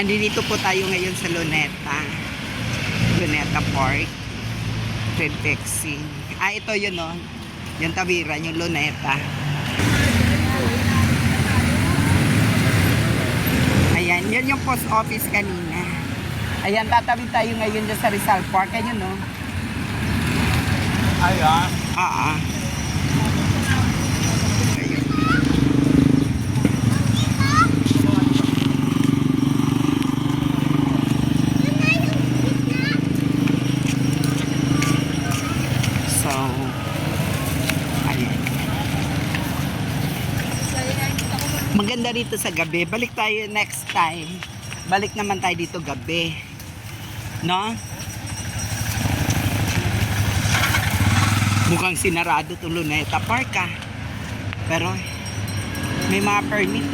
Nandito po tayo ngayon sa Luneta Park. Red Taxi. Ito yun o. Yung tawiran, yung Luneta. Ayan, yun yung post office kanina. Ayan, tatabi tayo ngayon dyan sa Rizal Park. Ayun o. Ayan. Maganda rito sa gabi. Balik tayo next time. Balik naman tayo dito gabi. No? Mukhang sinarado itong Luneta Park Pero may mga permit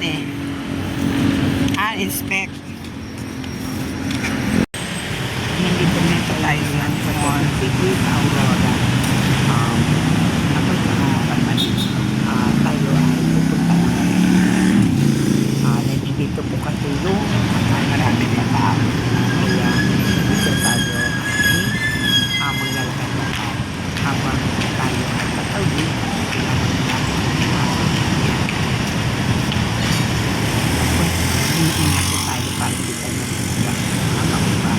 inspect. Nandito na tayo yan sa City Aurora. Ako sa tayo ay pupunta dito po katulong at maraming matao. Kaya dito tayo ay maglalakad na habang tayo ay patawid. Iniingat po tayo para hindi tayo nagsigang habang iba.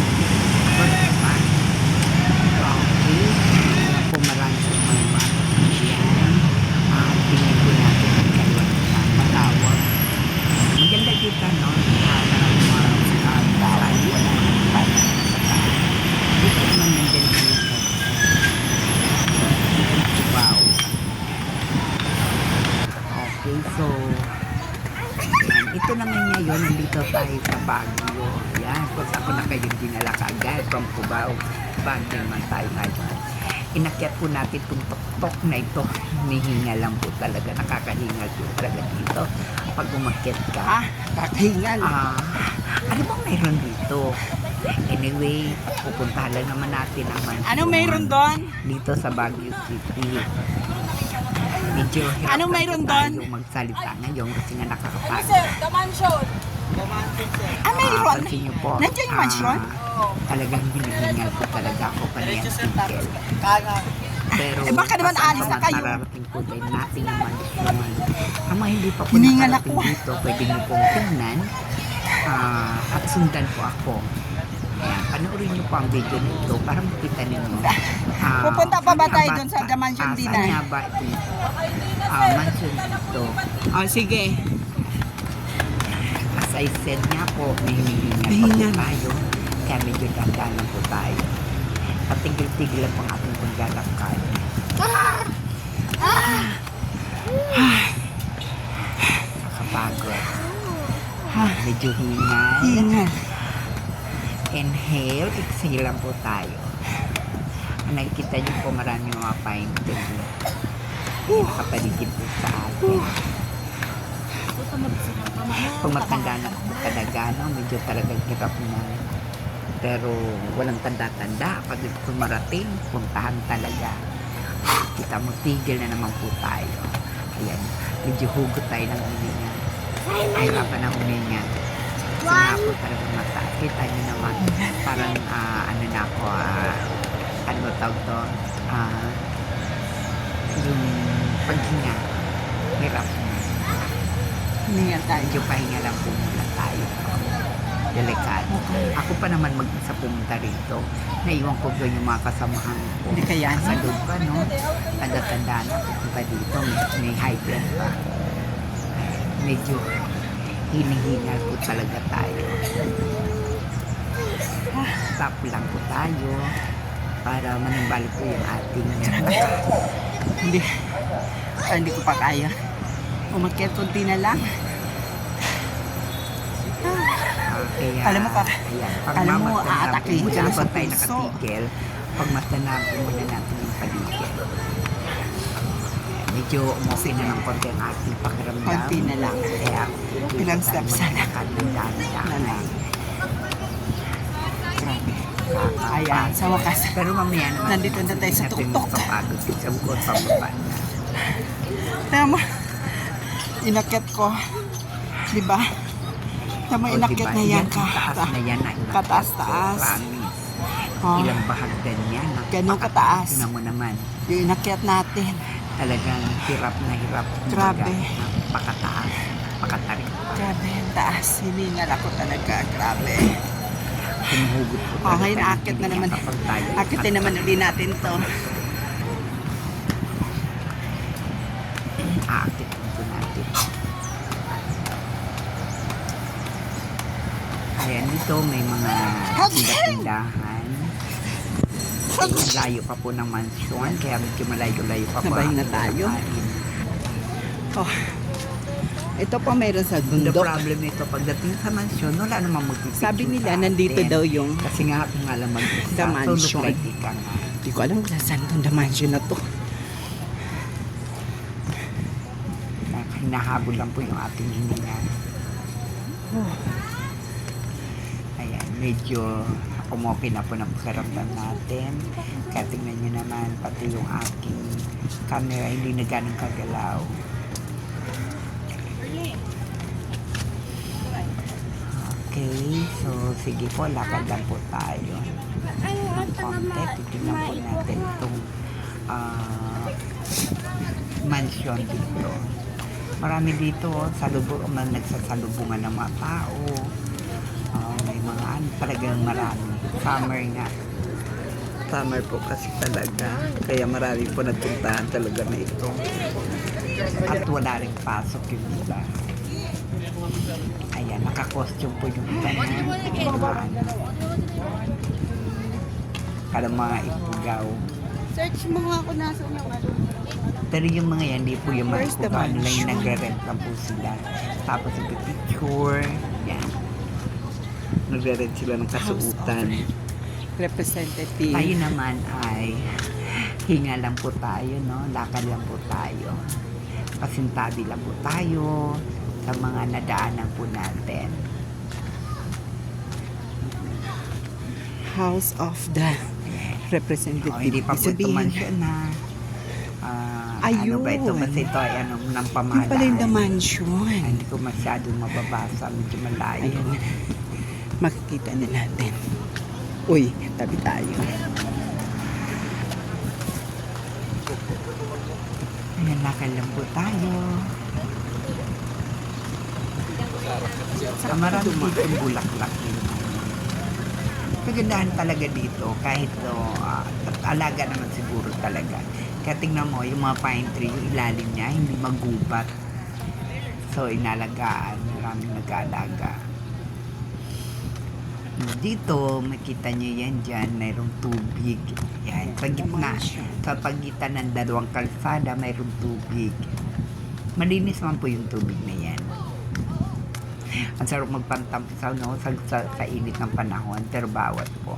Pumarang sa mga bata. Tingnan po natin ang kalawang matawag. Maganda dito, no? Dito naman nandun wow. Okay, so ito naman ngayon, nandito tayo sa Baguio. Yan, kung ako na kayo dinala kaagad from Cubao. Baguio naman tayo ngayon. Inakyat po natin itong tok-tok na ito. Hinihinga lang po talaga. Nakakahingal po talaga dito. Pag umakyat ka. Kakahingal. Ano bang mayroon dito? Anyway, pupuntahan lang naman natin ang mansion. Ano mayroon doon? Dito sa Baguio City. Medyo hirap ano mayroon doon? Yung magsalita ngayon kasi nga nakakapagod. Sir, the mansion. Mayroon? Pansin niyo po. Nandiyan yung mansion? Talagang hinihingal po talaga ako kaniyang tigil. Pero baka naman alis na kayo. Mararating po din natin yung mansion. Ang mga hindi pa po Hiningal nakarating ako. dito, pwede niyo pong tingnan at sundan po ako. Ayan, panoorin niyo po ang video nito para makita ninyo. Pupunta pa ba tayo doon sa The Mansion din? Saan nga ba ito? Mansion dito. Sige. As I said nga po, may hinihingal pa po tayo. Kaya medyo dandan lang po tayo. Patigil-tigil lang po ang ating paglalakad. Nakapagod. Medyo hingal. Inhale, exhale lang po tayo. Nakikita niyo po marami mga pine trees. Nakapaligid po sa atin. Pag matanda na po talaga, medyo talagang hirap na. Pero walang tanda-tanda. Pag kumarating, puntahan talaga. Kita mo, tigil na naman po tayo. Ayan, medyo hugot tayo ng huminga. Hirapan na huminga. Kasi nga po talagang mataas. Kita nyo naman, parang ano na po, ano tawag to, yung paghinga. Hirap na. Hiningal tayo. Medyo pahinga lang po muna tayo. Delikado. Ako pa naman mag-isa pumunta rito. Naiwan ko doon yung mga kasamahan ko. Hindi kaya Sa loob pa, no? Tanda-tanda na pupunta dito. May high blood pa. Medyo hinihingal po talaga tayo. Stop lang po tayo para manimbalik po yung ating Hindi ko pa kaya. Umakyat konti na lang. Kaya, Alam mo, ayan, alam mo, aatakihin ka na sa tayo puso. nakatigil, pag matanapin muna natin yung paligid. Medyo umuwi na ng konti ang ating pakiramdam. Konti na lang. Kaya, Ilang steps na lang. Nanay. Grabe. Ayan, sa wakas. Pero mamaya naman. Nandito na tayo sa tuktok. Pagod sa bukod pababa na. Tama. Inakyat ko. Diba? Sa may O, inakyat diba? na yan, Ang taas na yan na inakyat Kataas-taas. ko, promise. Oh, Ilang bahagdan yan. Ganun kataas. Tingnan mo naman. yung inakyat natin. Talagang hirap na hirap. Grabe. Napakataas. Napakatarik. Grabe, ang taas. Hiningal ako talaga. Grabe. Humuhugot ko. Oh, ngayon aakyat na naman. Aakyat naman ulit natin to. Aakyat po natin. Ayan, dito may mga tindahan. Layo pa po ng mansyon, kaya medyo malayo-layo pa po. Nabahin na ang tayo. kinakain. Oh, ito pa meron sa The bundok. problem nito, pagdating sa mansyon, wala namang magpipicture Sabi nila, sa nandito atin. daw yung Kasi nga, kung nga lang mag-isa. The mansion. Like ika nga. Hindi ko alam kung saan itong dimension na to. Hinahabol lang po yung ating hininga. Oh, Ayan, medyo umokay na po ng pakiramdam natin. Kaya tingnan nyo naman, pati yung aking camera, hindi na ganun kagalaw. Okay, so sige po, lakad lang po tayo. Ng konti, titignan po natin itong mansion dito. Marami dito, nagsasalubungan ng mga tao. May mga talagang marami. Summer nga. Summer po kasi talaga. Kaya marami po nagpuntahan talaga na ito. At wala rin pasok yung iba. Ayan, naka-costume po yung iba na mga ipugaw. search mo nga ako nasa unang ano. Pero yung mga yan, di po yung mga Where's the ipugaw nila, yung mansion? nagre-rent lang po sila. Tapos yung picture, yan. Nagre-rent sila ng kasuutan. Representative. Tayo naman ay hinga lang po tayo, no? Lakad lang po tayo. Pasintabi lang po tayo sa mga nadaanan po natin. House of the Representative. Hindi pa po ito Sabihin, mansion na ano ba ito? Ayun. Kasi ito ay ano, ng yung pamahalaan. pala yung the mansion. Hindi ko masyadong mababasa. Medyo malayo. Ayun. Makikita na natin. Uy, tabi tayo. Ayan, lakad lang po tayo. Marami dito yung bulaklak yun. Kagandahan talaga dito, kahit alaga naman siguro talaga. Kaya tingnan mo, yung mga pine tree, yung ilalim niya, hindi magubat. So, inalagaan, maraming nag-aalaga. Dito, makita nyo yan dyan, mayroong tubig. Yan, sa gitna, sa pagitan ng dalawang kalsada, mayroong tubig. Malinis man po yung tubig na yan. Ang sarap magpantampisaw, no? Sa init ng panahon, pero bawat po.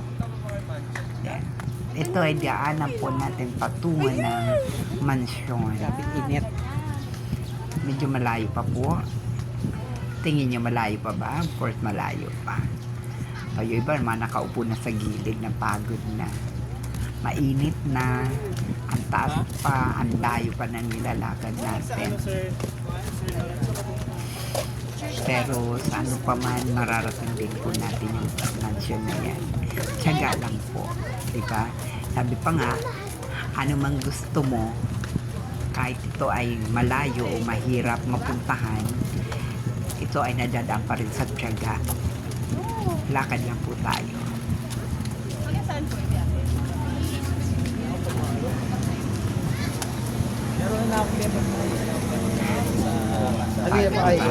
Yan. Ito ay daanan po natin patungo ng mansyon. Grabe init. Medyo malayo pa po. Tingin nyo malayo pa ba? Of course, malayo pa. So, yung iba naman nakaupo na sa gilid na pagod na. Mainit na. Ang taas pa, ang layo pa na nilalakad natin. Pero sa ano pa man, mararating din po natin yung mansion na yan. Tiyaga lang po. Diba? Sabi pa nga, ano mang gusto mo, kahit ito ay malayo o mahirap mapuntahan, ito ay nadadaan pa rin sa tiyaga. Lakad lang po tayo.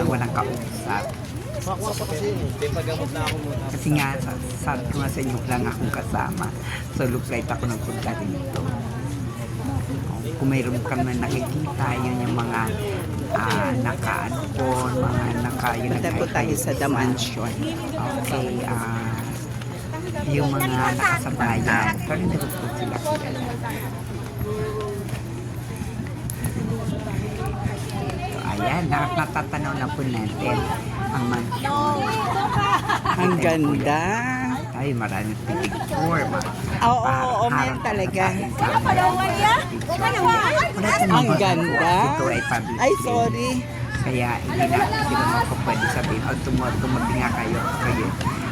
Walang kausap. Kasi nga, sabi ko nga sa inyo lang akong kasama. So, look right ako nagpunta dito. Kung mayroon kang nakikita, yun yung mga naka-ano po, mga naka-yun. Punta po tayo sa the mansion. Okay, yung mga nakasabayan. Pero hindi ko po sila kilala. Ayan, natatanaw na po natin ang mansion. Ang ganda. Ay, maraming picture. Oo, meron talaga. Ang ganda. Ito ay public Ay, place. sorry. Kaya hindi natin sila pwede sabihin, o tumabi nga kayo.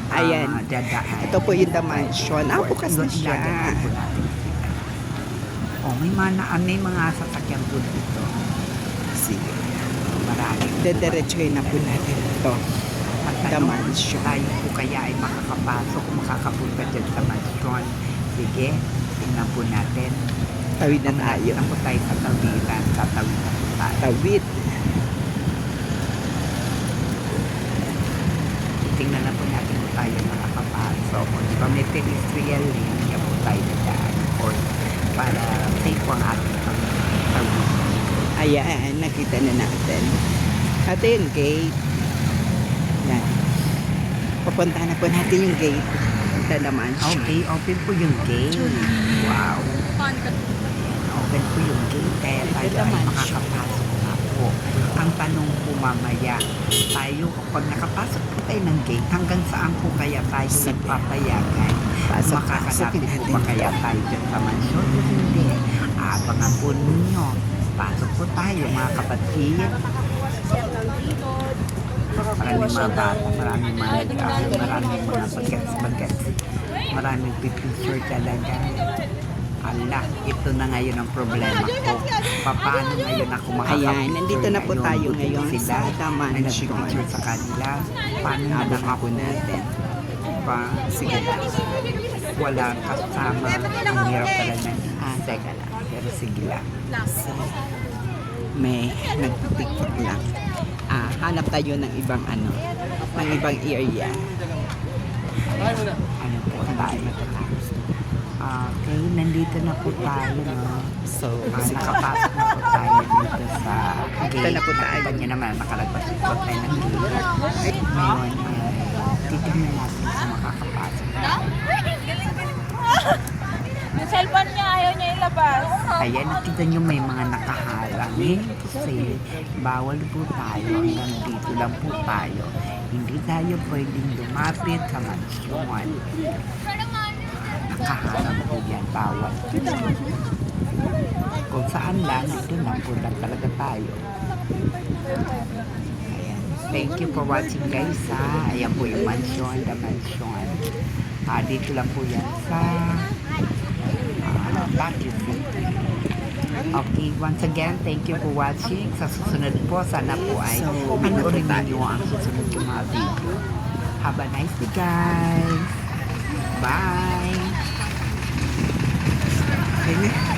Ayan. Dadaan. Ito po yung The Mansion. Bukas na siya. Dadaan po natin sila. May mga sasakyan po dito. Sige. Marami. Dediretsuhin na po natin ito. The Tanong, Mansion. tayo po kaya ay makakapasok o makakapunta dyan sa mansion. Sige, tingnan po natin. Tawid na tayo. Tingnan po tayo sa tawiran. Tatawid na po tayo. Tawid. Tingnan na po natin kung tayo makakapasok. O, di ba may pedestrian lane, kaya po tayo dadaan. Or para safe po ang ating tawid. Ayan, nakita na natin. Ito yung gate. Yan. Pupuntahan na po natin yung gate. The Mansion. Okay, open po yung gate. Wow. Open po yung gate. Kaya tayo The ay Mansion. makakapasok na po. Ang tanong po mamaya, tayo, pag nakapasok po tayo ng gate, hanggang saan po kaya tayo nagpapayagan? Pasok, Makakalapit pasok po ba natin kaya ito. tayo dyan sa mansyon? Hindi. Abangan po ninyo. Pasok po tayo mga kapatid. Maraming mga bata, maraming mga nag-aaral, maraming mga bagets. Maraming pipicture talaga. Ala, ito na ngayon ang problema ko. Paano ngayon ako makakapicture? Ayan, nandito na po tayo ngayon sa The May Mansion. nag-picture sa kanila. Paano na lang ako natin? Pa, sige lang. Walang kasama. Ang hirap talaga. Teka lang. Pero sige lang. May nagpipicture lang. Hanap tayo ng ibang ng ibang area. Ano po tayo? Okay, nandito na po tayo. No? So, Nakapasok na po tayo dito sa gate. Ito na po tayo. Nakita niyo naman, nakalagpas po tayo ng gate. Ngayon, titignan natin kung makakapasok. Yung cellphone niya, ayaw niya ilabas. Ayan, nakita niyo may mga nakaharang. Kasi bawal po tayo. Hanggang dito lang po tayo. Hindi tayo pwedeng lumapit sa mansyon. Nakaharang po yan. Bawal. Kung saan lang, dito lang po lang talaga tayo. Ayan. Thank you for watching guys ha. Ayan po yung mansion, the mansion. Dito lang po yan sa Baguio City. Okay, once again, thank you for watching. Sa susunod po, sana po ay panoorin ninyo ang susunod yung mga video. Have a nice day guys. Bye. okay na.